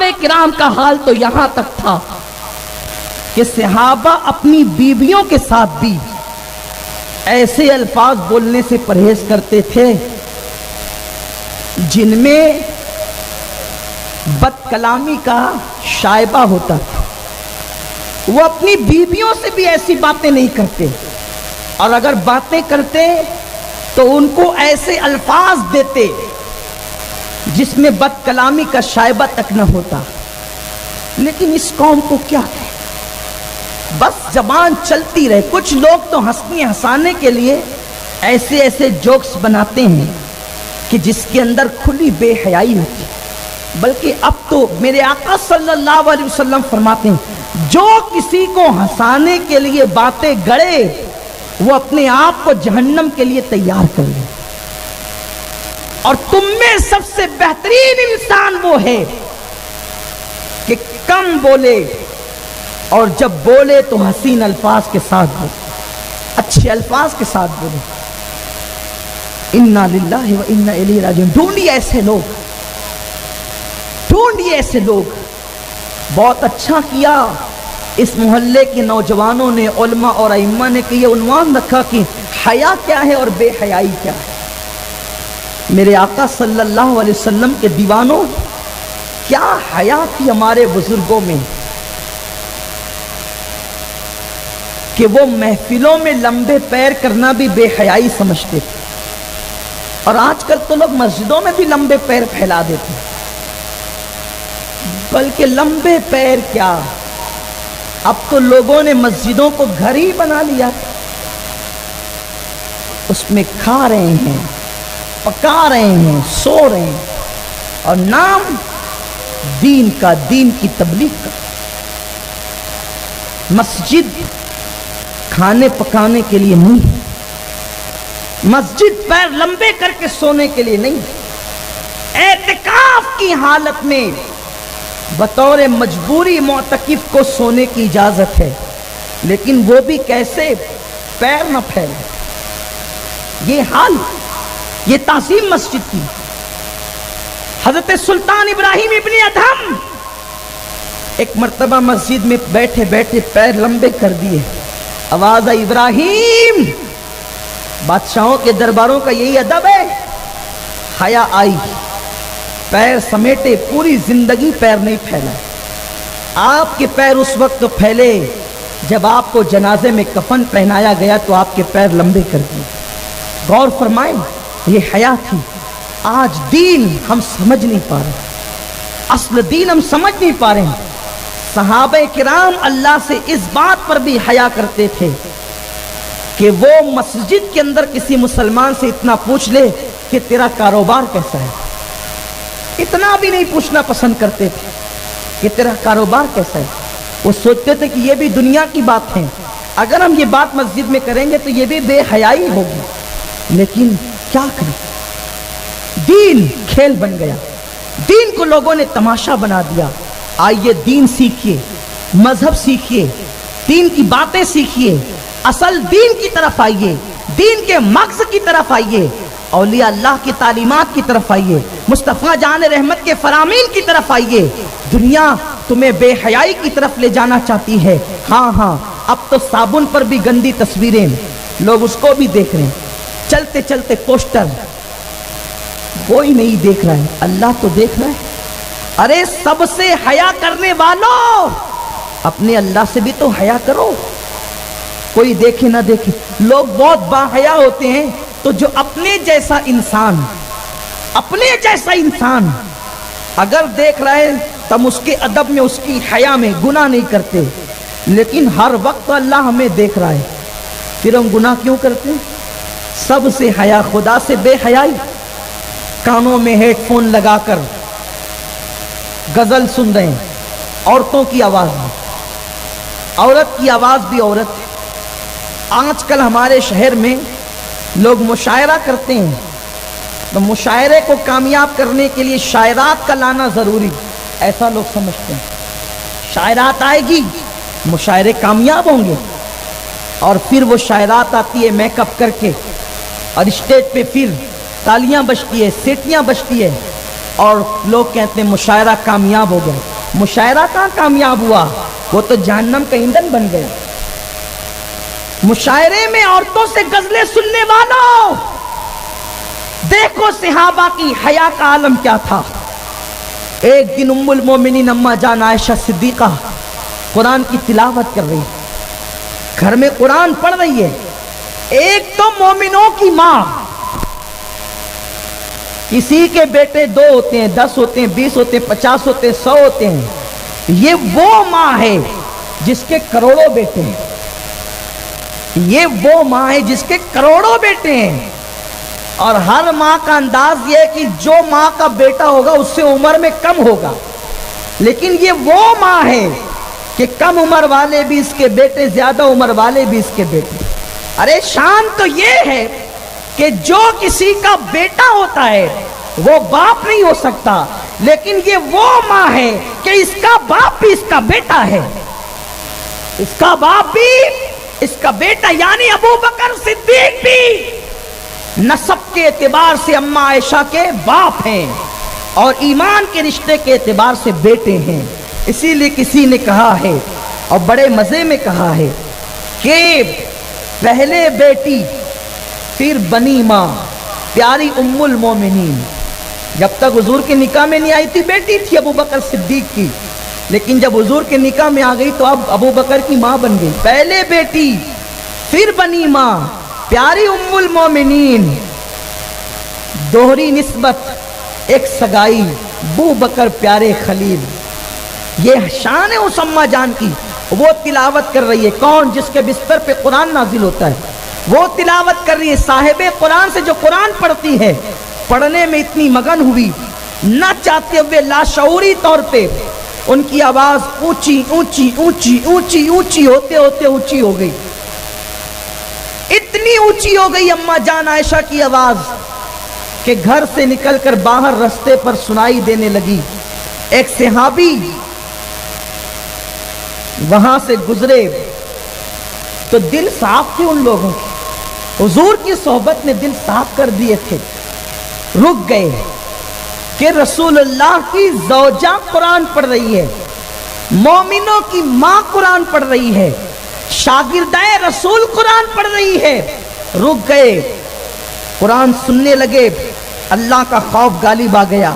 صحابہ کرام کا حال تو یہاں تک تھا کہ صحابہ اپنی بیویوں کے ساتھ بھی ایسے الفاظ بولنے سے پرہیز کرتے تھے جن میں بد کلامی کا شائبہ ہوتا تھا. وہ اپنی بیویوں سے بھی ایسی باتیں نہیں کرتے، اور اگر باتیں کرتے تو ان کو ایسے الفاظ دیتے جس میں بد کلامی کا شائبہ تک نہ ہوتا. لیکن اس قوم کو کیا ہے، بس زبان چلتی رہے. کچھ لوگ تو ہنسنے ہنسانے کے لیے ایسے ایسے جوکس بناتے ہیں کہ جس کے اندر کھلی بے حیائی ہوتی ہے. بلکہ اب تو میرے آقا صلی اللہ علیہ وسلم فرماتے ہیں جو کسی کو ہنسانے کے لیے باتیں گڑے وہ اپنے آپ کو جہنم کے لیے تیار کر لے. اور تم میں سب سے بہترین انسان وہ ہے کہ کم بولے، اور جب بولے تو حسین الفاظ کے ساتھ بولے، اچھے الفاظ کے ساتھ بولے. انا للہ و انا الیہ راجعون. ڈھونڈیے ایسے لوگ، ڈھونڈیے ایسے لوگ. بہت اچھا کیا اس محلے کے نوجوانوں نے، علماء اور ائمہ نے کہ یہ عنوان رکھا کہ حیا کیا ہے اور بے حیائی کیا ہے. میرے آقا صلی اللہ علیہ وسلم کے دیوانوں، کیا حیا تھی ہمارے بزرگوں میں کہ وہ محفلوں میں لمبے پیر کرنا بھی بے حیائی سمجھتے تھے. اور آج کل تو لوگ مسجدوں میں بھی لمبے پیر پھیلا دیتے ہیں. بلکہ لمبے پیر کیا، اب تو لوگوں نے مسجدوں کو گھر ہی بنا لیا، اس میں کھا رہے ہیں، پکا رہے ہیں، سو رہے ہیں، اور نام دین کا، دین کی تبلیغ کا. مسجد کھانے پکانے کے لیے نہیں، مسجد پیر لمبے کر کے سونے کے لیے نہیں. اعتکاف کی حالت میں بطور مجبوری معتکف کو سونے کی اجازت ہے، لیکن وہ بھی کیسے، پیر نہ پھیلے. یہ حال، یہ تعظیم مسجد کی. حضرت سلطان ابراہیم ابن ادہم ایک مرتبہ مسجد میں بیٹھے بیٹھے پیر لمبے کر دیے. آواز آئی ابراہیم. بادشاہوں کے درباروں کا یہی ادب ہے. حیا آئی، پیر سمیٹے، پوری زندگی پیر نہیں پھیلا. آپ کے پیر اس وقت پھیلے جب آپ کو جنازے میں کفن پہنایا گیا تو آپ کے پیر لمبے کر دیے. غور فرمائیں، یہ حیا تھی. آج دین ہم سمجھ نہیں پا رہے، اصل دین ہم سمجھ نہیں پا رہے ہیں. صحابہ کرام اللہ سے اس بات پر بھی حیا کرتے تھے کہ وہ مسجد کے اندر کسی مسلمان سے اتنا پوچھ لے کہ تیرا کاروبار کیسا ہے. اتنا بھی نہیں پوچھنا پسند کرتے تھے کہ تیرا کاروبار کیسا ہے. وہ سوچتے تھے کہ یہ بھی دنیا کی بات ہے، اگر ہم یہ بات مسجد میں کریں گے تو یہ بھی بے حیائی ہوگی. لیکن کیا کریں، دین کھیل بن گیا. دین کو لوگوں نے تماشا بنا دیا. آئیے دین سیکھیے، مذہب سیکھیے، دین کی باتیں سیکھیے، اصل دین کی طرف آئیے، دین کے مغز کی طرف آئیے، اولیاء اللہ کی تعلیمات کی طرف آئیے، مصطفیٰ جان رحمت کے فرامین کی طرف آئیے. دنیا تمہیں بے حیائی کی طرف لے جانا چاہتی ہے. ہاں اب تو صابن پر بھی گندی تصویریں، لوگ اس کو بھی دیکھ رہے ہیں. چلتے چلتے پوسٹر، کوئی نہیں دیکھ رہا ہے، اللہ تو دیکھ رہا ہے. ارے سب سے حیا کرنے والوں، اپنے اللہ سے بھی تو حیا کرو. کوئی دیکھے نہ دیکھے، لوگ بہت باحیا ہوتے ہیں تو جو اپنے جیسا انسان اگر دیکھ رہے تو ہم اس کے ادب میں، اس کی حیا میں گناہ نہیں کرتے. لیکن ہر وقت اللہ ہمیں دیکھ رہا ہے، پھر ہم گناہ کیوں کرتے ہیں؟ سب سے حیا، خدا سے بے حیائی. کانوں میں ہیڈ فون لگا کر غزل سن رہے ہیں، عورتوں کی آواز میں. عورت کی آواز بھی عورت ہے. آج کل ہمارے شہر میں لوگ مشاعرہ کرتے ہیں، تو مشاعرے کو کامیاب کرنے کے لیے شاعرات کا لانا ضروری، ایسا لوگ سمجھتے ہیں. شاعرات آئے گی، مشاعرے کامیاب ہوں گے. اور پھر وہ شاعرات آتی ہے میک اپ کر کے، اور اسٹیج پہ پھر تالیاں بجتی ہے، سیٹیاں بجتی ہے، اور لوگ کہتے ہیں مشاعرہ کامیاب ہو گیا. مشاعرہ کہاں کامیاب ہوا، وہ تو جہنم کا ایندھن بن گیا۔ مشاعرے میں عورتوں سے غزلیں سننے والوں، دیکھو صحابہ کی حیا کا عالم کیا تھا۔ ایک دن ام المومنین اما جان عائشہ صدیقہ قرآن کی تلاوت کر رہی، گھر میں قرآن پڑھ رہی ہے۔ ایک تو مومنوں کی ماں، کسی کے بیٹے 2 ہوتے ہیں، 10 ہوتے ہیں، 20 ہوتے ہیں، 50 ہوتے ہیں، 100 ہوتے ہیں، یہ وہ ماں ہے جس کے کروڑوں بیٹے ہیں۔ یہ وہ ماں ہے جس کے کروڑوں بیٹے ہیں، اور ہر ماں کا انداز یہ ہے کہ جو ماں کا بیٹا ہوگا اس سے عمر میں کم ہوگا، لیکن یہ وہ ماں ہے کہ کم عمر والے بھی اس کے بیٹے، زیادہ عمر والے بھی اس کے بیٹے۔ ارے شان تو یہ ہے کہ جو کسی کا بیٹا ہوتا ہے وہ باپ نہیں ہو سکتا، لیکن یہ وہ ماں ہے کہ اس کا باپ بھی اس کا بیٹا ہے، اس کا باپ بھی اس کا بیٹا، یعنی ابو بکر صدیق بھی نسب کے اعتبار سے اما عائشہ کے باپ ہیں اور ایمان کے رشتے کے اعتبار سے بیٹے ہیں۔ اسی لیے کسی نے کہا ہے اور بڑے مزے میں کہا ہے کہ پہلے بیٹی پھر بنی ماں، پیاری ام المومنین۔ جب تک حضور کے نکاح میں نہیں آئی تھی بیٹی تھی ابو بکر صدیق کی، لیکن جب حضور کے نکاح میں آ گئی تو اب ابو بکر کی ماں بن گئی۔ پہلے بیٹی پھر بنی ماں، پیاری ام المومنین، دوہری نسبت ایک سگائی، ابو بکر پیارے خلیل۔ یہ شان ہے اس اماں جان کی، وہ تلاوت کر رہی ہے۔ کون؟ جس کے بستر پہ قرآن نازل ہوتا ہے وہ تلاوت کر رہی ہے۔ صاحب قرآن سے جو قرآن پڑھتی ہے، پڑھنے میں اتنی مگن ہوئی، نہ چاہتے ہوئے لاشعوری طور پہ ان کی آواز اونچی اونچی اونچی اونچی اونچی ہوتے ہوتے اونچی ہو گئی، اتنی اونچی ہو گئی اما جان عائشہ کی آواز کہ گھر سے نکل کر باہر رستے پر سنائی دینے لگی۔ ایک صحابی وہاں سے گزرے تو دل صاف تھے ان لوگوں کے، حضور کی صحبت نے دل صاف کر دیے تھے، رک گئے کہ رسول اللہ کی زوجہ قرآن پڑھ رہی ہے، مومنوں کی ماں قرآن پڑھ رہی ہے، شاگردہ رسول قرآن پڑھ رہی ہے۔ رک گئے، قرآن سننے لگے، اللہ کا خوف غالب آ گیا،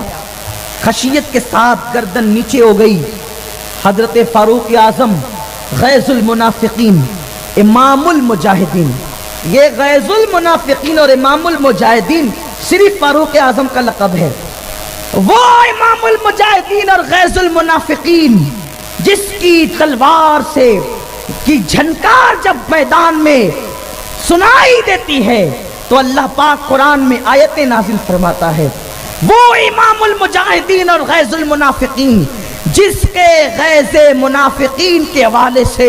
خشیت کے ساتھ گردن نیچے ہو گئی۔ حضرت فاروق اعظم غیظ المنافقین امام المجاہدین، یہ غیظ المنافقین اور امام المجاہدین صرف فاروق اعظم کا لقب ہے۔ وہ امام المجاہدین اور غیظ المنافقین جس کی تلوار سے کی جھنکار جب میدان میں سنائی دیتی ہے تو اللہ پاک قرآن میں آیتیں نازل فرماتا ہے۔ وہ امام المجاہدین اور غیظ المنافقین جس کے غیظ منافقین کے حوالے سے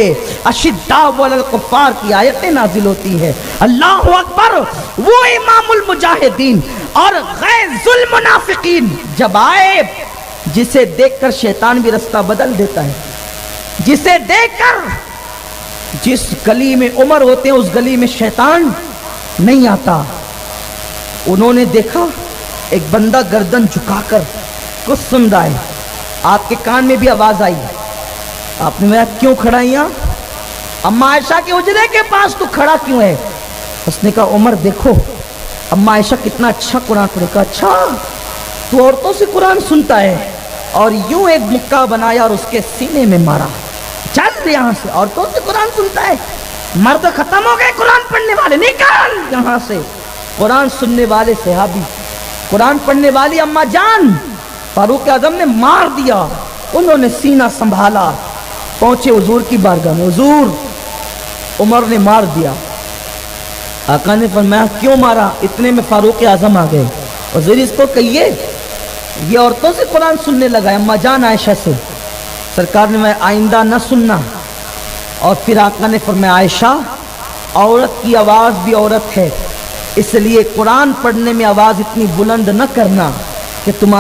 اشداء علی الکفار کی آیتیں نازل ہوتی ہے۔ اللہ اکبر! وہ امام المجاہدین اور غیظ المنافقین جب آئے، جسے دیکھ کر شیطان بھی رستہ بدل دیتا ہے، جسے دیکھ کر جس گلی میں عمر ہوتے ہیں اس گلی میں شیطان نہیں آتا۔ انہوں نے دیکھا ایک بندہ گردن جھکا کر کچھ سن رہا ہے، آپ کے کان میں بھی آواز آئی، آپ نے کہا کیوں کھڑا یہاں؟ اما عائشہ کے حجرے کے پاس تو کھڑا کیوں ہے؟ اس نے کہا عمر دیکھو اما عائشہ کتنا اچھا قرآن پڑھے گا۔ اچھا تو عورتوں سے قرآن سنتا ہے؟ اور یوں ایک مکہ بنایا اور اس کے سینے میں مارا، چل یہاں سے، عورتوں سے قرآن سنتا ہے؟ مرد ختم ہو گئے قرآن پڑھنے والے، نکال یہاں سے۔ قرآن سننے والے صحابی، قرآن پڑھنے والی اما جان، فاروق اعظم نے مار دیا۔ انہوں نے سینہ سنبھالا، پہنچے حضور کی بارگاہ میں، حضور عمر نے مار دیا۔ آقا نے فرمایا کیوں مارا؟ اتنے میں فاروق اعظم آ گئے، حضور اس کو کہیے یہ عورتوں سے قرآن سننے لگا ہے، اما جان عائشہ سے۔ سرکار نے میں آئندہ نہ سننا۔ اور پھر آقا نے فرمایا عائشہ عورت کی آواز بھی عورت ہے، اس لیے قرآن پڑھنے میں آواز اتنی بلند نہ کرنا کہ تمہاری